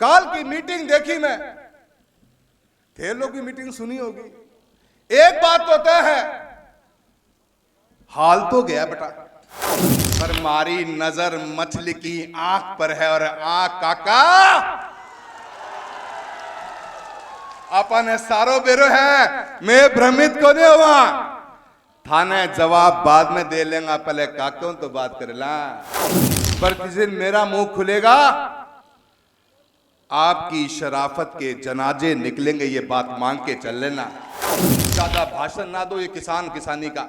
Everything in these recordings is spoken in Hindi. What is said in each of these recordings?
काल की मीटिंग देखी मैं, ढेर लोग की मीटिंग सुनी होगी। एक बात तो तय है, हाल तो गया बेटा, पर मारी नजर मछली की आंख पर है। और आंख काका अपन सारो बेरो है, मैं भ्रमित को नहीं हुआ। थाने जवाब बाद में दे लेंगे, पहले काकों तो बात कर ला। पर किसी दिन मेरा मुंह खुलेगा, आपकी शराफत के जनाजे निकलेंगे, ये बात मांग के चल लेना। ज्यादा भाषण ना दो, ये किसान किसानी का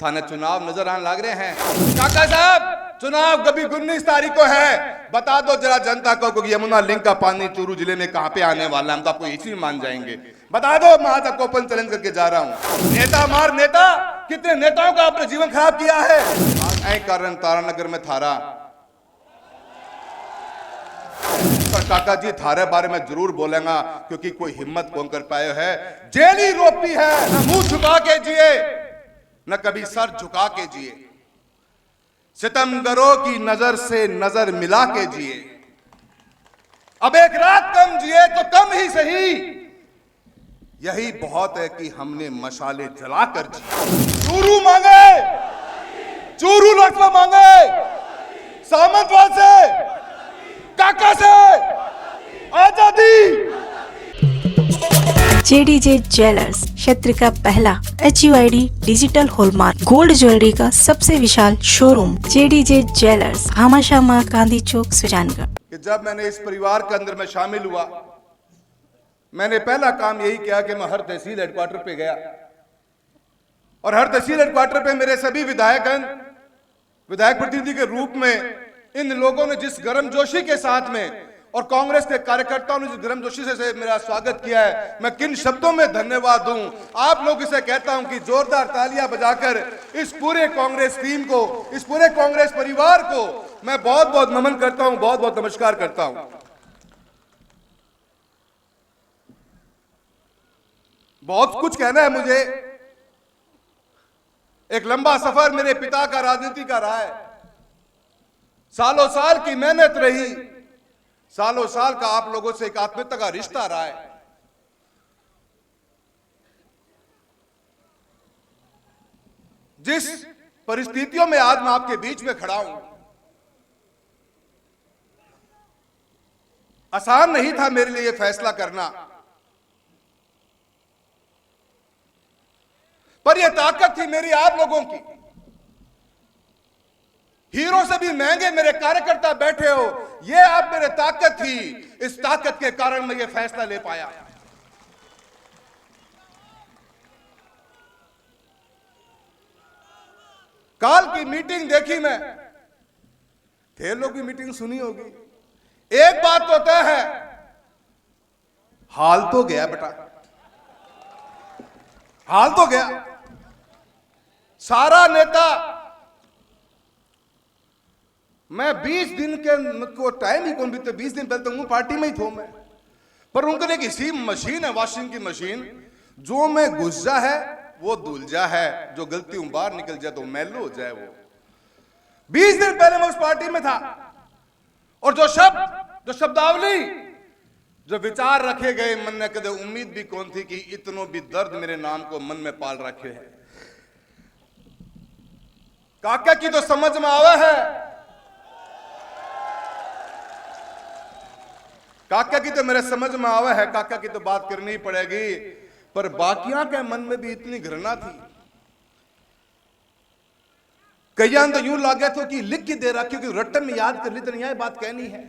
थाने चुनाव नजर आने लग रहे हैं। काका साहब, चुनाव कभी 19 तारीख को है, बता दो जरा जनता को कि यमुना लिंक का पानी चूरू जिले में कहां पे आने वाला है। हम तो आपको इसी मान जाएंगे, बता दो। मैं आज आपको ओपन चैलेंज करके जा रहा हूं। नेता मार नेता, कितने नेताओं का आपने जीवन खराब किया है। ऐ कारण तारानगर में थारा, पर काका जी थारे बारे में जरूर बोलेगा, क्योंकि कोई हिम्मत कौन कर पाए है। जेली रोपी है, न मुंह झुका के जिए न कभी सर झुका के जिए, सितमगरों की नजर से नजर मिला के जिए। अब एक रात कम जिए तो कम ही सही, यही बहुत है कि हमने मशाले जलाकर जिए। चूरू मांगे, चूरू लक्ष्मण मांगे, सामंतवाद से, काका से आजादी। जेडीजे ज्वेलर्स क्षेत्र का पहला HUID digital hallmark gold jewellery का सबसे विशाल शोरूम जेडीजे ज्वेलर्स, हामाशाह गांधी चौक, सुजानगढ़। कि जब मैंने इस परिवार के अंदर में शामिल हुआ, मैंने पहला काम यही किया कि मैं हर तहसील हेडक्वार्टर पे गया, और हर तहसील हेडक्वार्टर पे मेरे सभी विधायकगण विधायक प्रतिनिधि के रूप में इन लोगों ने जिस गर्मजोशी के साथ में, और कांग्रेस के कार्यकर्ताओं ने जिस गर्मजोशी से मेरा स्वागत किया है, मैं किन शब्दों में धन्यवाद दूं। आप लोग इसे कहता हूं कि जोरदार तालियां बजाकर इस पूरे कांग्रेस टीम को, इस पूरे कांग्रेस परिवार को मैं बहुत बहुत नमन करता हूं, बहुत बहुत नमस्कार करता हूं। बहुत कुछ कहना है मुझे। एक लंबा सफर मेरे पिता का राजनीति का रहा है, सालों साल की मेहनत रही, सालों साल का आप लोगों से एक आत्मीयता का रिश्ता रहा है। जिस परिस्थितियों में आज मैं आपके बीच में खड़ा हूं, आसान नहीं था मेरे लिए फैसला करना, पर यह ताकत थी मेरी आप लोगों की। हीरो से भी महंगे मेरे कार्यकर्ता बैठे हो, यह आप मेरे ताकत थी। इस ताकत के कारण मैं यह फैसला ले पाया। काल की मीटिंग देखी मैं, ढेर लोग की मीटिंग सुनी होगी। एक बात तो तय है, हाल तो गया बेटा, हाल तो गया। सारा नेता, मैं 20 दिन के को टाइम ही कौन बीते, 20 दिन पहले तो हूं पार्टी में ही थो मैं, पर उनके लिए किसी मशीन है, वॉशिंग की मशीन, जो में घुस जा है वो धुल जा है, जो गलती हूं बाहर निकल जाए तो मैलो हो जाए वो। 20 दिन पहले मैं उस पार्टी में था, और जो शब्दावली, जो विचार रखे गए मन में, कदे उम्मीद भी कौन थी कि इतनो भी दर्द मेरे नाम को मन में पाल रखे है। काका की तो समझ में आवा है, काका की तो मेरे समझ में आवा है, काका की तो बात करनी ही पड़ेगी। पर बाकियां के मन में भी इतनी घृणा थी, कईयां तो यूं लागे तो कि लिख के दे रहा, क्योंकि रट्टन में याद कर ली तो यह बात कहनी है।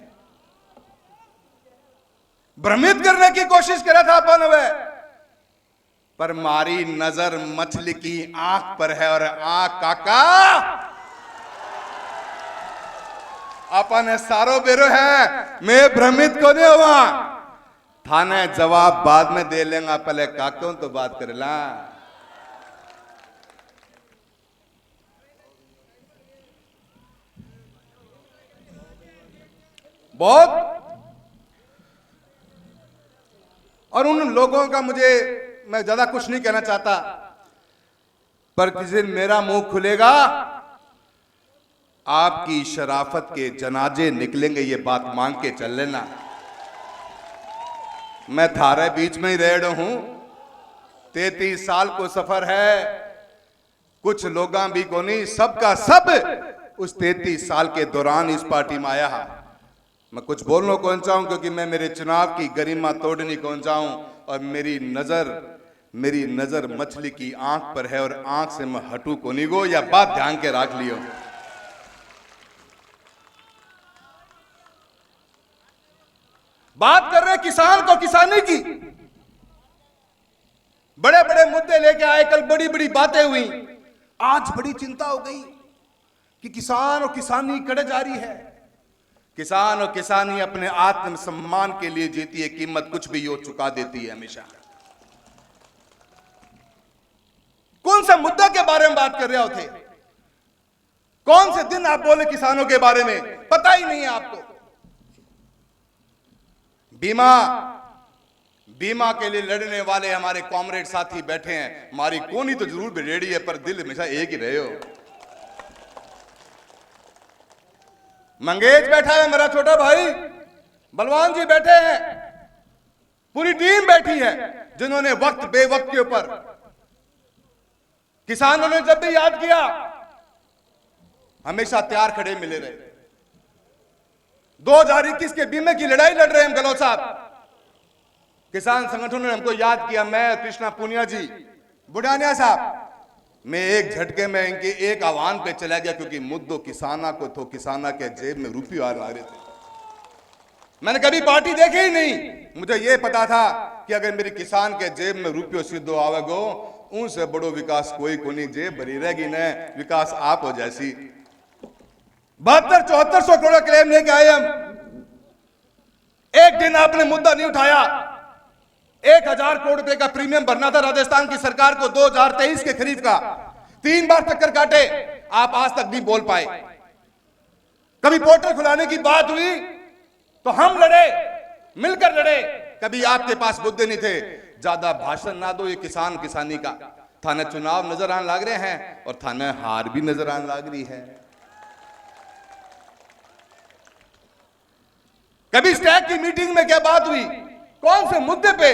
भ्रमित करने की कोशिश करा था अपन वे, पर मारी नजर मछली की आंख पर है। और आंख काका अपन सारो बेरो है, मैं भ्रमित को नहीं हुआ। थाने जवाब बाद में दे लेंगे, पहले काकों तो बात कर ला। बहुत, और उन लोगों का मैं ज्यादा कुछ नहीं कहना चाहता, पर किसी दिन मेरा मुंह खुलेगा, आपकी शराफत के जनाजे निकलेंगे, ये बात मांग के चल लेना। मैं थारे बीच में ही रेड हूं। 33 साल को सफर है, कुछ लोगां भी को नहीं, सबका सब उस 33 साल के दौरान इस पार्टी में आया है। मैं कुछ बोलना कौन चाहूं क्योंकि मैं मेरे चुनाव की गरिमा तोड़नी कौन चाहूं, और मेरी नजर मछली की आंख पर है, और आंख से मैं हटू को नहीं गो, या बात ध्यान के रख लियो। बात कर रहे किसान को, किसानी की। बड़े बड़े मुद्दे लेके आए, कल बड़ी बड़ी बातें हुई, आज बड़ी चिंता हो गई कि किसान और किसानी कड़े जा रही है। किसान और किसानी अपने आत्म सम्मान के लिए जीती है, कीमत कुछ भी यो चुका देती है हमेशा। कौन सा मुद्दा के बारे में बात कर रहे होते? कौन से दिन आप बोले किसानों के बारे में? पता ही नहीं है आपको। बीमा के लिए लड़ने वाले हमारे कॉमरेड साथी बैठे हैं। हमारी कोनी तो जरूर रेडी है, पर दिल हमेशा एक ही रहे हो। मंगेश बैठा है, मेरा छोटा भाई बलवान जी बैठे हैं, पूरी टीम बैठी है, जिन्होंने वक्त बेवक्त के ऊपर किसानों ने जब भी याद किया हमेशा तैयार खड़े मिले रहे। 2021 के बीमे की लड़ाई लड़ रहे हैं हम गहलोत साहब। किसान संगठनों ने हमको याद किया, मैं कृष्णा पुनिया जी, बुढ़ानिया साहब, मैं एक झटके में इनके एक आह्वान पे चला गया, क्योंकि मुद्दों किसाना को तो किसाना के जेब में रुपये आ रहे थे। मैंने कभी पार्टी देखी ही नहीं। मुझे यह पता था कि अगर मेरी किसान के जेब में रुपये सीधो आवेगो, उनसे बड़ो विकास कोई को नहीं, जेब भरी रहेगी न, विकास आप हो जैसी। 7200-7400 करोड़ क्लेम लेके आए हम। एक दिन आपने मुद्दा नहीं उठाया। 1000 करोड़ रुपए का प्रीमियम भरना था राजस्थान की सरकार को 2023 के खरीफ का। 3 बार चक्कर काटे, आप आज तक नहीं बोल पाए। कभी पोर्टल खुलाने की बात हुई तो हम लड़े, मिलकर लड़े। कभी आपके पास मुद्दे नहीं थे। ज्यादा भाषण ना दो, ये किसान किसानी का। थाने चुनाव नजर आने लग रहे हैं और थाने हार भी नजर आने लग रही है। कभी स्टैक की मीटिंग में क्या बात हुई, कौन से मुद्दे पे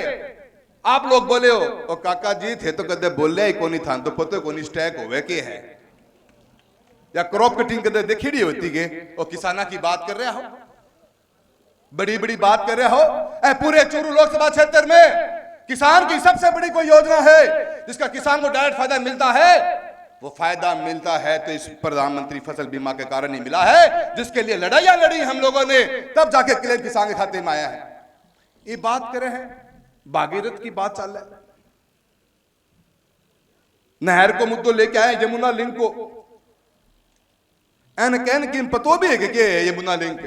आप लोग बोले हो? ओ काका जी थे तो कदे बोले ही कोनी, थान तो पता कोनी स्टैक होवे के है, या क्रॉप कटिंग कदे देखी होती के। ओ किसाना की बात कर रहे हो, बड़ी बड़ी बात कर रहे हो। पूरे चूरू लोकसभा क्षेत्र में किसान की सबसे बड़ी कोई योजना है जिसका किसान को डायरेक्ट फायदा मिलता है। वो फायदा मिलता है तो इस प्रधानमंत्री फसल बीमा के कारण ही मिला है, जिसके लिए लड़ाइयां लड़ी हम लोगों ने, तब जाके क्लेम किसान के खाते में आया है। ये बात कर रहे हैं, भागीरथ की बात चल रहा है, नहर को मुद्दों लेके आए, यमुना लिंक को। एन कहन की पतो भी है कि क्या है यमुना लिंक?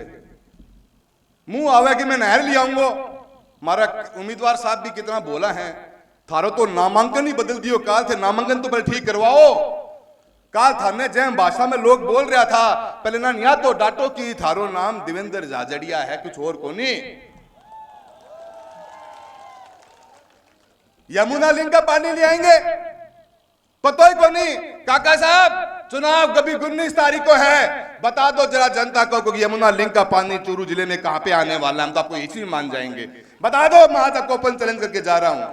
मुंह आवे कि मैं नहर ले आऊंगा। हमारा उम्मीदवार साहब भी कितना बोला है, थारो तो नामांकन ही बदल दियो, काल थे नामांकन तो पहले ठीक करवाओ। काल थाने जैम भाषा में लोग बोल रहा था, पहले ना या तो डाटो की थारो नाम देवेंद्र जाजड़िया है, कुछ और को नहीं। यमुना लिंक का पानी ले आएंगे, पता ही को नहीं। काका साहब चुनाव कभी 19 तारीख को है, बता दो जरा जनता को कि यमुना लिंक का पानी चूरू जिले में कहां पे आने वाला है। हम तो आपको इसी मान जाएंगे, बता दो। मैं आज आपको ओपन चैलेंज करके जा रहा हूं।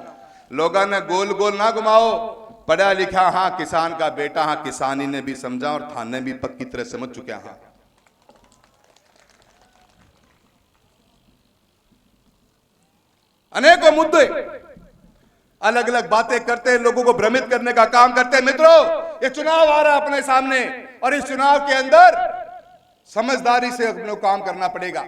लोगों ने गोल गोल ना घुमाओ, पढ़ा लिखा हाँ किसान का बेटा, हाँ किसानी ने भी समझा और थाने भी पक्की तरह समझ चुके हैं। अनेकों मुद्दे अलग अलग बातें करते हैं, लोगों को भ्रमित करने का काम करते हैं। मित्रों, ये चुनाव आ रहा है अपने सामने, और इस चुनाव के अंदर समझदारी से अपने काम करना पड़ेगा।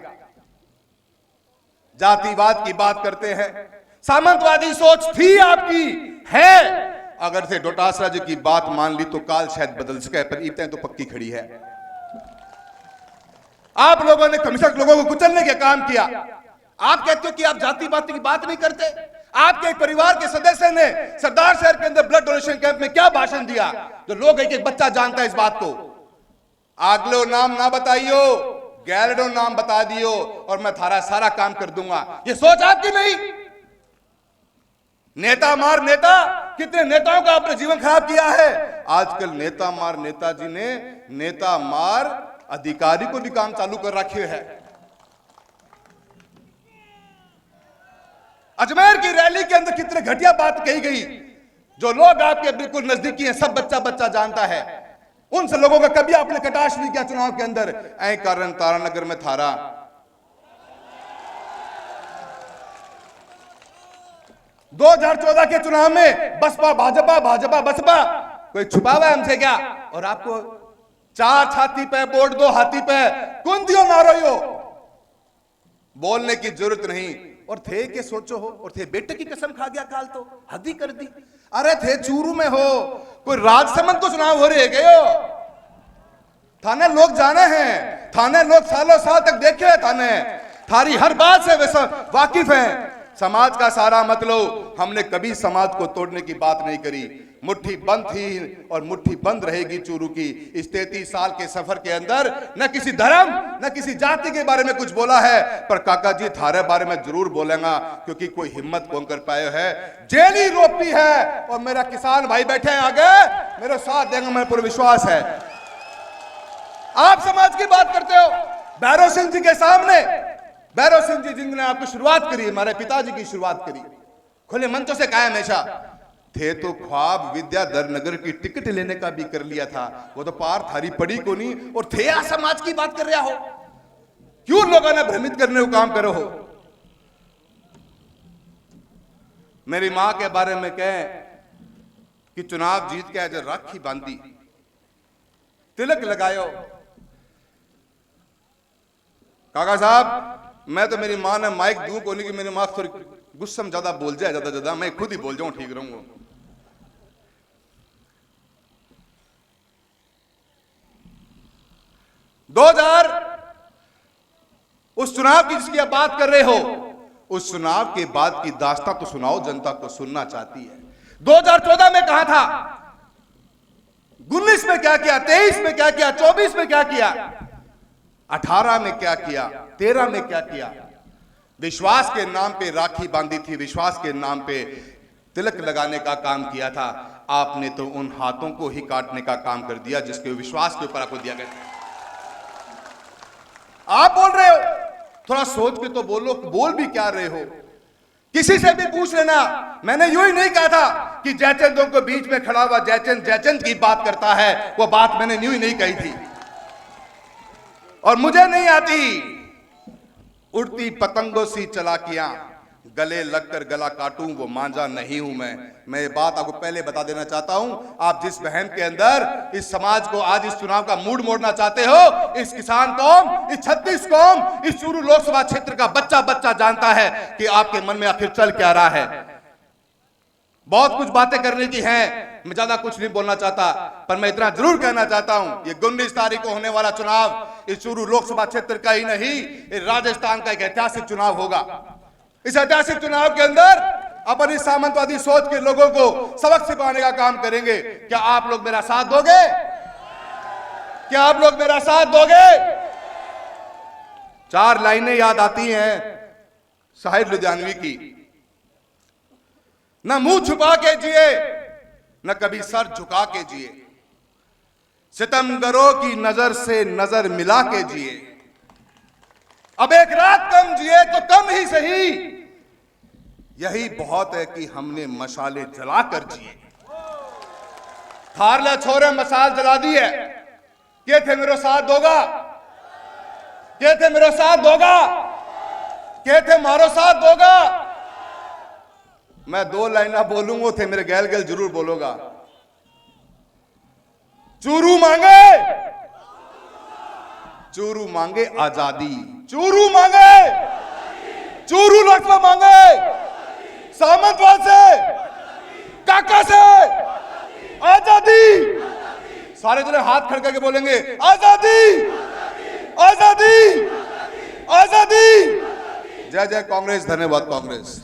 जातिवाद की बात करते हैं, सामंतवादी सोच थी आपकी, है। अगर से डोटासरा जी की बात मान ली तो काल शायद बदल सके, पर इतने तो पक्की खड़ी है। आप लोगों ने कमिश्नर लोगों को कुचलने का काम किया। आप कहते हो कि आप जातिवाद की बात नहीं करते। आपके एक परिवार के सदस्य ने सरदार शहर के अंदर ब्लड डोनेशन कैंप में क्या भाषण दिया, जो लोग एक एक बच्चा जानता है इस बात को। आगलो नाम ना बताइयो, गैरडो नाम बता दियो और मैं थारा सारा काम कर दूंगा। ये सोच आपकी नहीं। नेता मार नेता, कितने नेताओं का आपने जीवन खराब किया है। आजकल नेता मार नेताजी ने नेता मार अधिकारी को भी काम चालू कर रखे है। अजमेर की रैली के अंदर कितने घटिया बात कही गई। जो लोग आपके बिल्कुल नजदीकी हैं, सब बच्चा बच्चा जानता है, उन सब लोगों का कभी आपने कटाक्ष नहीं किया चुनाव के अंदर। ऐ कारण तारानगर में थारा 2014 के चुनाव में बसपा भाजपा भाजपा बसपा, कोई छुपा हुआ है हमसे क्या? और आपको 4 छाती पे वोट 2 हाथी पे कौन दियो नारो यो, बोलने की जरूरत नहीं। और थे के सोचो हो, और थे बेटे की कसम खा गया काल, तो हद ही कर दी। अरे थे चूरू में हो, कोई राजसमंद को चुनाव हो रहे गए हो। थाने लोग जाने हैं, थाने लोग सालों साल तक देखे हैं, थाने थारी हर बात से वैसा वाकिफ हैं। समाज का सारा मतलब, हमने कभी समाज को तोड़ने की बात नहीं करी। मुट्ठी बंद थी और मुट्ठी बंद रहेगी चूरू की। इस 33 साल के सफर के अंदर न किसी धर्म न किसी जाति के बारे में कुछ बोला है, पर काका जी थारे बारे में जरूर बोलेगा, क्योंकि कोई हिम्मत कौन कर पाए है। जेली रोपी है और मेरा किसान भाई बैठे हैं आगे, मेरे साथ देंगे, मेरे पूरा विश्वास है। आप समाज की बात करते हो, भैरव सिंह जी के सामने, भैरव सिंह जी जिन्होंने आपकी शुरुआत करी, हमारे पिताजी की शुरुआत करी, खुले मंचों से कहा हमेशा थे, तो ख्वाब विद्याधर नगर की टिकट लेने का भी कर लिया था, वो तो पार थारी पड़ी को नहीं, और थे आज समाज की बात कर रहा हो। क्यों लोगों ने भ्रमित करने को काम करो हो? मेरी मां के बारे में कहें कि चुनाव जीत के आज राखी बांधी, तिलक लगायो। काका साहब, मैं तो मेरी मां ने माइक दूं को नहीं कि मेरी मां थोड़ी गुस्सा में ज्यादा बोल जाए, ज्यादा मैं खुद ही बोल जाऊं, ठीक रहूंगा। 2000 उस चुनाव की जिसकी आप बात कर रहे हो, उस चुनाव के बाद की दास्तां तो सुनाओ, जनता को सुनना चाहती है। 2014 में कहा था, 19 में क्या किया, 23 में क्या किया, 24 में क्या किया, 18 में क्या किया, 13 में क्या किया। विश्वास के नाम पे राखी बांधी थी, विश्वास के नाम पे तिलक लगाने का काम किया था। आपने तो उन हाथों को ही काटने का काम कर दिया जिसके विश्वास के ऊपर आपको दिया गया। आप बोल रहे हो, थोड़ा सोच के तो बोलो, बोल भी क्या रहे हो? किसी से भी पूछ लेना, मैंने यूं ही नहीं कहा था कि जयचंदों को बीच में खड़ा हुआ जयचंद जयचंद की बात करता है, वो बात मैंने यूं ही नहीं कही थी। और मुझे नहीं आती उड़ती पतंगों सी चलाकियां, गले लगकर गला काटूं वो मांझा नहीं हूं मैं ये बात आपको पहले बता देना चाहता हूं। आप जिस बहन के अंदर इस समाज को आज इस चुनाव का मूड मोड़ना चाहते हो, इस किसान कौम, इस 36 कौम, इस चूरू लोकसभा क्षेत्र का बच्चा बच्चा जानता है कि आपके मन में आखिर चल क्या रहा है। बहुत कुछ बातें करने की हैं, मैं ज्यादा कुछ नहीं बोलना चाहता, पर मैं इतना जरूर कहना चाहता हूं, ये 19 तारीख को होने वाला चुनाव इस चूरू लोकसभा क्षेत्र का ही नहीं, इस राजस्थान का एक ऐतिहासिक चुनाव होगा। इस ऐतिहासिक चुनाव के अंदर अपन इस सामंतवादी सोच के लोगों को सबक सिखाने का काम करेंगे। क्या आप लोग मेरा साथ दोगे? क्या आप लोग मेरा साथ दोगे? 4 लाइनें याद आती हैं शाहिद लुधियानवी की, न मुंह छुपा के जिए न कभी सर झुका के जिए, सितमगरों की नजर से नजर मिला के जिए, अब एक रात कम जिए तो कम ही सही, यही बहुत है कि हमने मशाले जलाकर जिए। थारले छोरे मसाल जला दी है, के थे मेरे साथ दोगा, के थे मेरे साथ दोगा, के थे मारो साथ दोगा। मैं 2 लाइना बोलूंगा, थे मेरे गैल गैल जरूर बोलोगा। चूरू मांगे, चूरू मांगे आजादी, चूरू मांगे, चूरू लोकसभा मांगे, सामंतवाद से, काका से आजादी। सारे जने हाथ खड़ करके बोलेंगे आजादी, आजादी, आजादी। जय जय कांग्रेस, धन्यवाद कांग्रेस।